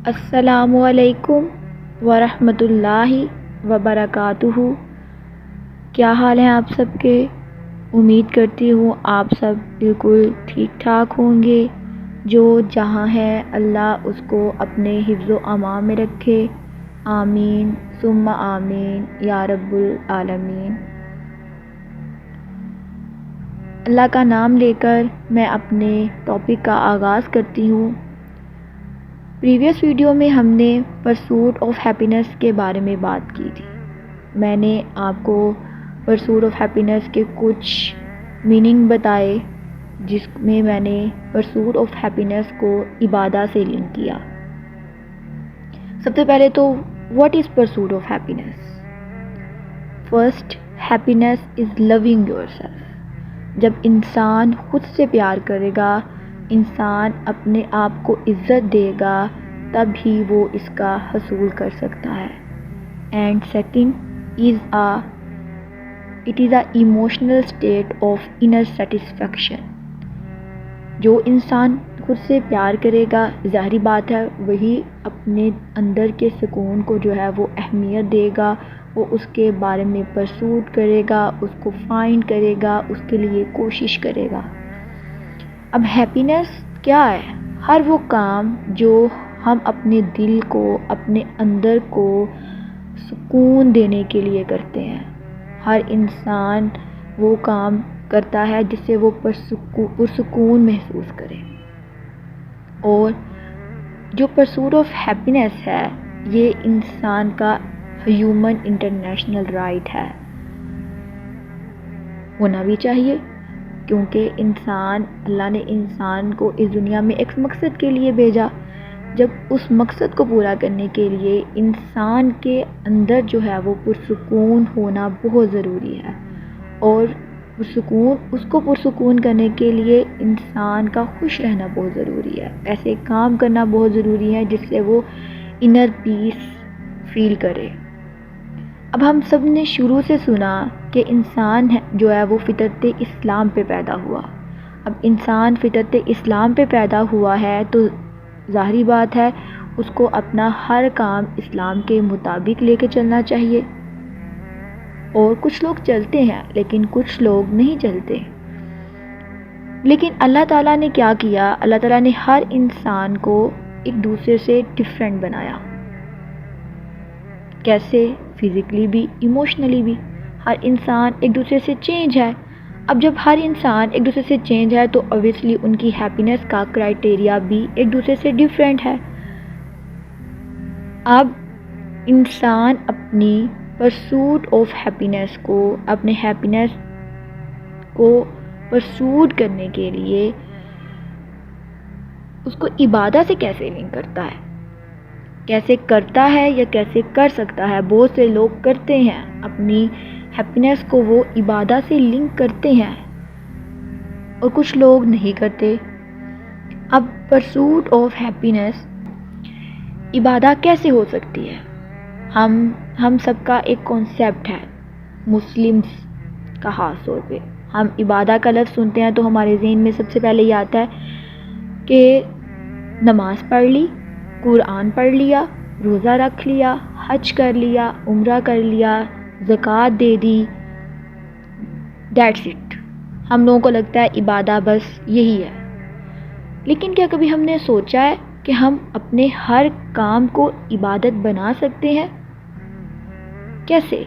السلام علیکم ورحمۃ اللہ وبرکاتہ۔ کیا حال ہیں آپ سب کے؟ امید کرتی ہوں آپ سب بالکل ٹھیک ٹھاک ہوں گے۔ جو جہاں ہے اللہ اس کو اپنے حفظ و امان میں رکھے، آمین ثم آمین یا رب العالمین۔ اللہ کا نام لے کر میں اپنے ٹاپک کا آغاز کرتی ہوں۔ پریویس ویڈیو میں ہم نے پرسوٹ آف ہیپینس کے بارے میں بات کی تھی۔ میں نے آپ کو پرسوٹ آف ہیپینس کے کچھ میننگ بتائے، جس میں نے پرسوٹ آف ہیپینس کو عبادہ سے لنک کیا۔ سب سے پہلے تو what is pursuit of happiness? First, happiness is loving yourself. جب انسان خود سے پیار کرے گا، انسان اپنے آپ کو عزت دے گا، تب ہی وہ اس کا حصول کر سکتا ہے۔ And second it is a emotional state of inner satisfaction. جو انسان خود سے پیار کرے گا، ظاہری بات ہے وہی اپنے اندر کے سکون کو جو ہے وہ اہمیت دے گا، وہ اس کے بارے میں پرسوٹ کرے گا، اس کو فائنڈ کرے گا، اس کے لیے کوشش کرے گا۔ اب ہیپینس کیا ہے؟ ہر وہ کام جو ہم اپنے دل کو، اپنے اندر کو سکون دینے کے لیے کرتے ہیں۔ ہر انسان وہ کام کرتا ہے جس سے وہ پرسکون محسوس کرے۔ اور جو پرسوٹ آف ہیپینس ہے، یہ انسان کا ہیومن انٹرنیشنل رائٹ ہے، ہونا بھی چاہیے، کیونکہ اللہ نے انسان کو اس دنیا میں ایک مقصد کے لیے بھیجا۔ جب اس مقصد کو پورا کرنے کے لیے انسان کے اندر جو ہے وہ پرسکون ہونا بہت ضروری ہے، اور اس کو پرسکون کرنے کے لیے انسان کا خوش رہنا بہت ضروری ہے، ایسے کام کرنا بہت ضروری ہے جس سے وہ انر پیس فیل کرے۔ اب ہم سب نے شروع سے سنا کہ انسان جو ہے وہ فطرت اسلام پہ پیدا ہوا۔ اب انسان فطرت اسلام پہ پیدا ہوا ہے تو ظاہری بات ہے اس کو اپنا ہر کام اسلام کے مطابق لے کے چلنا چاہیے۔ اور کچھ لوگ چلتے ہیں لیکن کچھ لوگ نہیں چلتے۔ لیکن اللہ تعالیٰ نے کیا کیا؟ اللہ تعالیٰ نے ہر انسان کو ایک دوسرے سے ڈیفرنٹ بنایا۔ کیسے؟ فزیکلی بھی، ایموشنلی بھی۔ ہر انسان ایک دوسرے سے چینج ہے۔ اب جب ہر انسان ایک دوسرے سے چینج ہے تو اوبویسلی ان کی ہیپینس کا کرائٹیریا بھی ایک دوسرے سے ڈیفرنٹ ہے۔ اب انسان اپنی پرسوٹ آف ہیپینس کو، اپنے ہیپینس کو پرسوٹ کرنے کے لیے اس کو عبادت سے کیسے لنک کرتا ہے؟ کیسے کرتا ہے یا کیسے کر سکتا ہے؟ بہت سے لوگ کرتے ہیں، اپنی ہیپینس کو وہ عبادت سے لنک کرتے ہیں، اور کچھ لوگ نہیں کرتے۔ اب پرسوٹ آف ہیپینس عبادت کیسے ہو سکتی ہے؟ ہم سب کا ایک کانسیپٹ ہے، مسلمز کا خاص طور پہ ہم عبادت کا لفظ سنتے ہیں تو ہمارے ذہن میں سب سے پہلے یہ آتا ہے کہ نماز پڑھ لی، قرآن پڑھ لیا، روزہ رکھ لیا، حج کر لیا، عمرہ کر لیا، زکوٰۃ دے دی، دیٹس اٹ۔ ہم لوگوں کو لگتا ہے عبادت بس یہی ہے۔ لیکن کیا کبھی ہم نے سوچا ہے کہ ہم اپنے ہر کام کو عبادت بنا سکتے ہیں؟ کیسے؟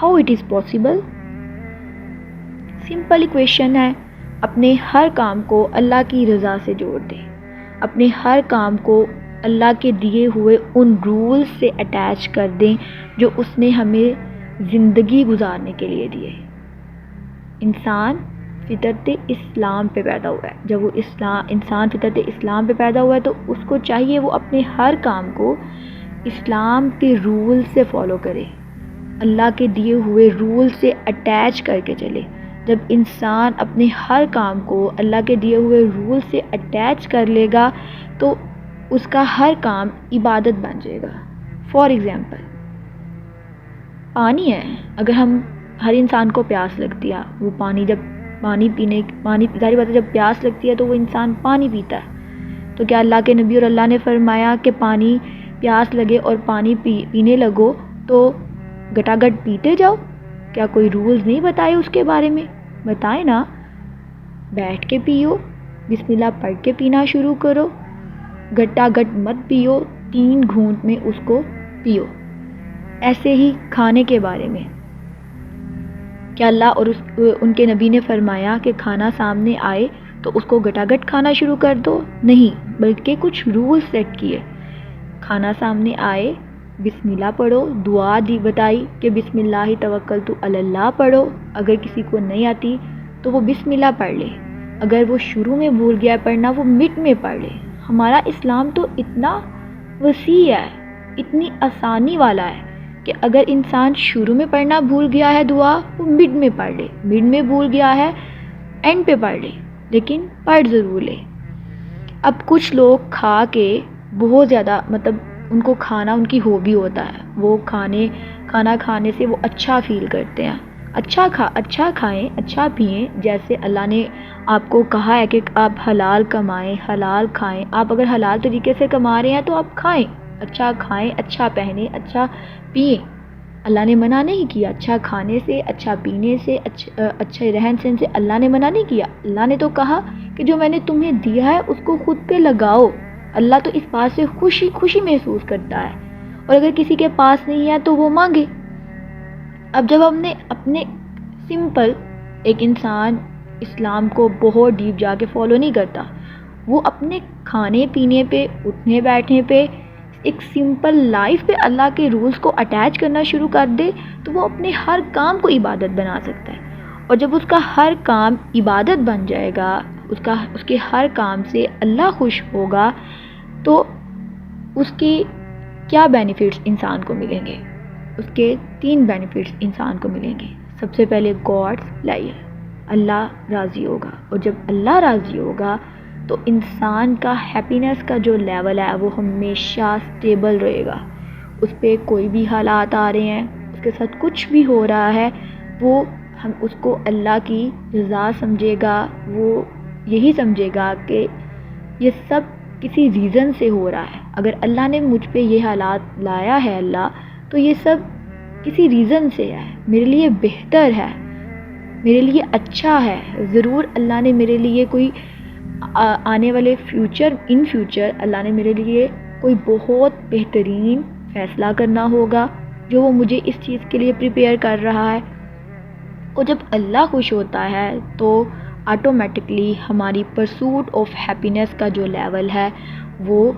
How it is possible? Simple equation ہے، اپنے ہر کام کو اللہ کی رضا سے جوڑ دیں، اپنے ہر کام کو اللہ کے دیے ہوئے ان رولز سے اٹیچ کر دیں جو اس نے ہمیں زندگی گزارنے کے لیے دیے۔ انسان فطرت اسلام پہ پیدا ہوا ہے۔ جب وہ انسان فطرت اسلام پہ پیدا ہوا ہے تو اس کو چاہیے وہ اپنے ہر کام کو اسلام کے رول سے فالو کرے، اللہ کے دیے ہوئے رول سے اٹیچ کر کے چلے۔ جب انسان اپنے ہر کام کو اللہ کے دیے ہوئے رول سے اٹیچ کر لے گا تو اس کا ہر کام عبادت بن جائے گا۔ فار ایگزامپل، پانی ہے، اگر ہر انسان کو پیاس لگتی ہے، وہ پانی ظاہری بات ہے جب پیاس لگتی ہے تو وہ انسان پانی پیتا ہے۔ تو کیا اللہ کے نبی اور اللہ نے فرمایا کہ پانی پیاس لگے اور پانی پینے لگو تو گٹا گٹ پیتے جاؤ؟ کیا کوئی رولز نہیں بتائے اس کے بارے میں؟ بتائیں نا. بیٹھ کے پیو، بسم اللہ پڑھ کے پینا شروع کرو، گٹا گٹ مت پیو، 3 گھونٹ میں اس کو پیو. ایسے ہی کھانے کے بارے میں کیا اللہ اور ان کے نبی نے فرمایا کہ کھانا سامنے آئے تو اس کو گٹا گٹ کھانا شروع کر دو؟ نہیں، بلکہ کچھ رول سیٹ کیے. کھانا سامنے آئے، بسم اللہ پڑھو، دعا بتائی کہ بسم اللہ توکلت علی اللہ پڑھو. اگر کسی کو نہیں آتی تو وہ بسم اللہ پڑھ لے، اگر وہ شروع میں بھول گیا پڑھنا وہ مڈ میں پڑھ لے. ہمارا اسلام تو اتنا وسیع ہے، اتنی آسانی والا ہے کہ اگر انسان شروع میں پڑھنا بھول گیا ہے دعا، وہ مڈ میں پڑھ لے، مڈ میں بھول گیا ہے اینڈ پہ پڑھ لے، لیکن پڑھ ضرور لے. اب کچھ لوگ کھا کے بہت زیادہ ان کو کھانا ان کی ہابی ہوتا ہے، وہ کھانا کھانے سے وہ اچھا فیل کرتے ہیں. اچھا کھائیں، اچھا پئیں، جیسے اللہ نے آپ کو کہا ہے کہ آپ حلال کمائیں، حلال کھائیں. آپ اگر حلال طریقے سے کما رہے ہیں تو آپ کھائیں، اچھا پہنیں، اچھا پئیں. اللہ نے منع نہیں کیا اچھا کھانے سے، اچھا پینے سے، اچھے رہن سہن سے اللہ نے منع نہیں کیا. اللہ نے تو کہا کہ جو میں نے تمہیں دیا ہے اس کو خود پہ لگاؤ. اللہ تو اس بات سے خوشی محسوس کرتا ہے، اور اگر کسی کے پاس نہیں ہے تو وہ مانگے. اب جب ہم نے اپنے سمپل، ایک انسان اسلام کو بہت ڈیپ جا کے فالو نہیں کرتا، وہ اپنے کھانے پینے پہ، اٹھنے بیٹھنے پہ، ایک سمپل لائف پہ اللہ کے رولز کو اٹیچ کرنا شروع کر دے تو وہ اپنے ہر کام کو عبادت بنا سکتا ہے. اور جب اس کا ہر کام عبادت بن جائے گا، اس کے ہر کام سے اللہ خوش ہوگا، تو اس کی کیا بینیفٹس انسان کو ملیں گے؟ اس کے 3 بینیفٹس انسان کو ملیں گے. سب سے پہلے گاڈز لائف، اللہ راضی ہوگا، اور جب اللہ راضی ہوگا تو انسان کا ہیپینس کا جو لیول ہے وہ ہمیشہ سٹیبل رہے گا. اس پہ کوئی بھی حالات آ رہے ہیں، اس کے ساتھ کچھ بھی ہو رہا ہے، وہ اس کو اللہ کی رضا سمجھے گا. وہ یہی سمجھے گا کہ یہ سب کسی ریزن سے ہو رہا ہے. اگر اللہ نے مجھ پہ یہ حالات لایا ہے اللہ، تو یہ سب کسی ریزن سے ہے، میرے لیے بہتر ہے، میرے لیے اچھا ہے. ضرور اللہ نے میرے لیے کوئی آنے والے فیوچر اللہ نے میرے لیے کوئی بہت بہترین فیصلہ کرنا ہوگا جو وہ مجھے اس چیز کے لیے پریپیئر کر رہا ہے. اور جب اللہ خوش ہوتا ہے تو آٹومیٹکلی ہماری پرسوٹ آف ہیپینس کا جو لیول ہے وہ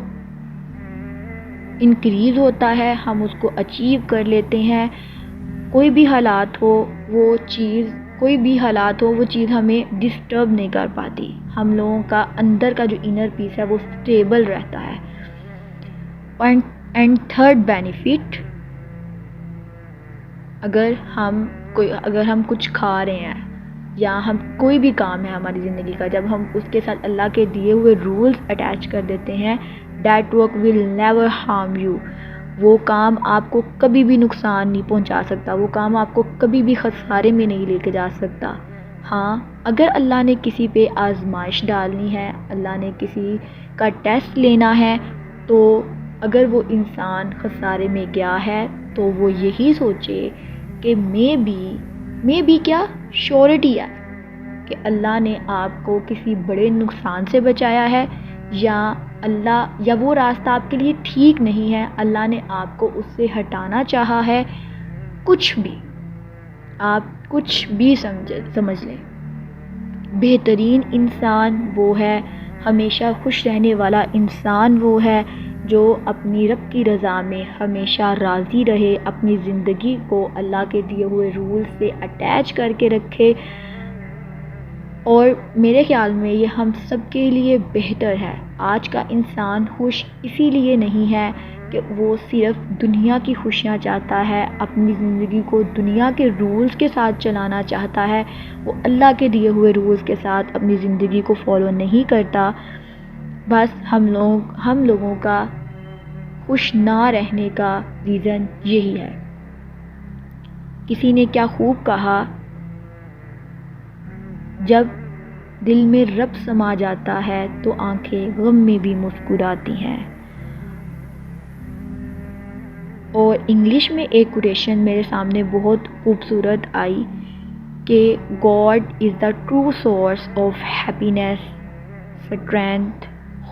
انکریز ہوتا ہے، ہم اس کو اچیو کر لیتے ہیں. کوئی بھی حالات ہو وہ چیز ہمیں ڈسٹرب نہیں کر پاتی. ہم لوگوں کا اندر کا جو انر پیس ہے وہ سٹیبل رہتا ہے. اینڈ تھرڈ بینیفٹ، اگر ہم کچھ کھا رہے ہیں یا ہم کوئی بھی کام ہے ہماری زندگی کا، جب ہم اس کے ساتھ اللہ کے دیے ہوئے رولز اٹیچ کر دیتے ہیں، that work will never harm you. وہ کام آپ کو کبھی بھی نقصان نہیں پہنچا سکتا، وہ کام آپ کو کبھی بھی خسارے میں نہیں لے کے جا سکتا. ہاں، اگر اللہ نے کسی پہ آزمائش ڈالنی ہے، اللہ نے کسی کا ٹیسٹ لینا ہے، تو اگر وہ انسان خسارے میں گیا ہے تو وہ یہی سوچے کہ میں بھی کیا شیورٹی ہے کہ اللہ نے آپ کو کسی بڑے نقصان سے بچایا ہے، یا وہ راستہ آپ کے لیے ٹھیک نہیں ہے، اللہ نے آپ کو اس سے ہٹانا چاہا ہے. آپ کچھ بھی سمجھ لیں. بہترین انسان وہ ہے، ہمیشہ خوش رہنے والا انسان وہ ہے جو اپنی رب کی رضا میں ہمیشہ راضی رہے، اپنی زندگی کو اللہ کے دیے ہوئے رول سے اٹیچ کر کے رکھے. اور میرے خیال میں یہ ہم سب کے لیے بہتر ہے. آج کا انسان خوش اسی لیے نہیں ہے کہ وہ صرف دنیا کی خوشیاں چاہتا ہے، اپنی زندگی کو دنیا کے رولز کے ساتھ چلانا چاہتا ہے، وہ اللہ کے دیے ہوئے رولز کے ساتھ اپنی زندگی کو فالو نہیں کرتا. بس ہم لوگوں کا خوش نہ رہنے کا ریزن یہی ہے. کسی نے کیا خوب کہا، جب دل میں رب سما جاتا ہے تو آنکھیں غم میں بھی مسکراتی ہیں۔ اور انگلش میں ایک کوٹیشن میرے سامنے بہت خوبصورت آئی کہ God is the true source of happiness, strength,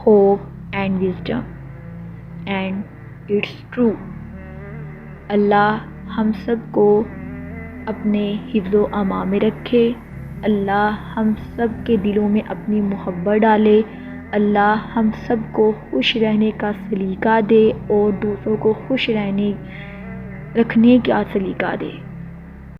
hope and wisdom, and it's true. اللہ ہم سب کو اپنے حفظ و امان میں رکھے، اللہ ہم سب کے دلوں میں اپنی محبت ڈالے، اللہ ہم سب کو خوش رہنے کا سلیقہ دے اور دوسروں کو خوش رکھنے کا سلیقہ دے۔